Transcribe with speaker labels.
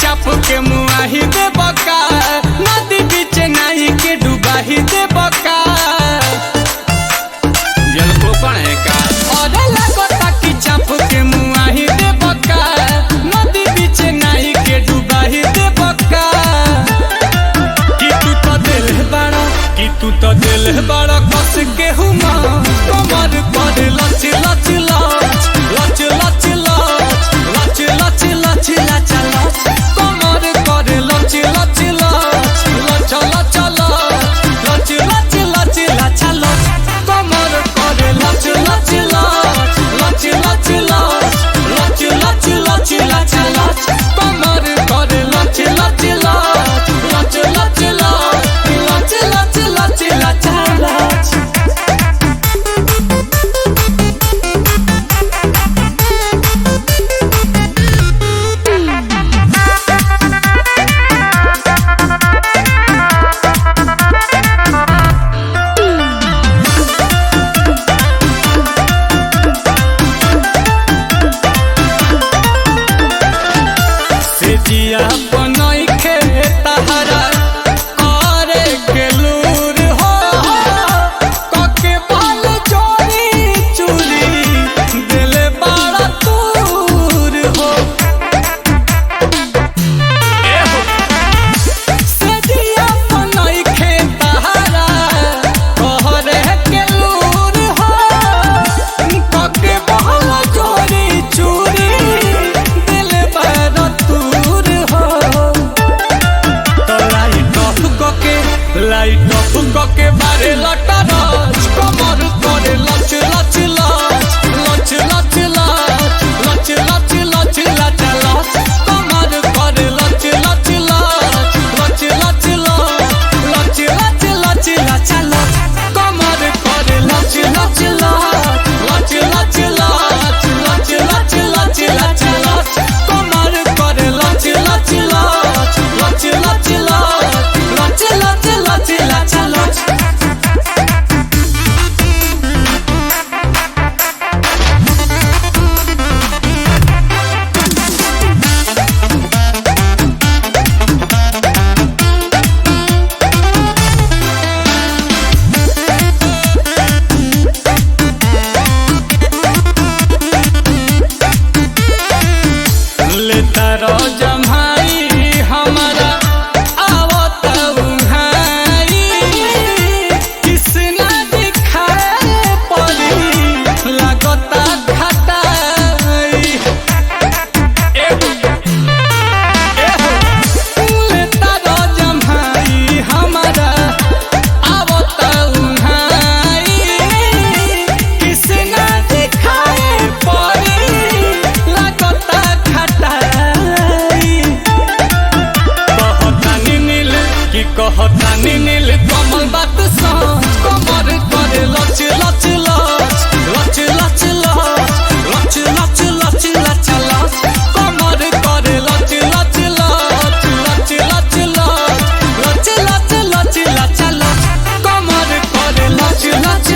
Speaker 1: चाप के मुआही दे बका, नदी बीच नहीं के डुबाही दे बका। जल को पड़े का और लगता कि चाप के मुआही दे बका, नदी बीच नहीं के डुबाही दे बका। कि तू तो दिल बड़ा कस के हुमा, कमर पर लच लच लच लच लच लच लच लच लच लच, कमर पर लच लच लच लच लच लच लच लच लच लच, कमर पर लच लच लच लच लच लच लच लच लच, कमर पर लच लच लच लच लच लच लच लच लच। जिया बनई के तहरा करे के लूर हो, कके बाल चोरी चूरी दिल बड़ा दूर हो। से जिया बनई के तहरा करे के लूर हो, कके बाल चोरी चूरी दिल बड़ा दूर हो। लाइट ऑफ के बारे लटा राज, कमर करे लच लच लच लच लच लच लच लच लच लच, कमर करे लच लच लच लच लच लच लच लच लच, कमर करे लच लच लच लच लच लच लच लच लच, कमर करे लच लच लच लच लच लच लच लच। लेता रो जम्हाई हमारा आवत उन्हाई, किसना दिखाए परी लगता घटाई। लेता रो जम्हाई हमारा आवत उन्हाई, किसना दिखाए परी लगता कहतानी नील कमल बात सांझ, कमर करे लच लच लच लच लच लच लच लच लच लच, कमर करे लच लच लच लच लच लच लच लच लच लच, कमर करे लच लच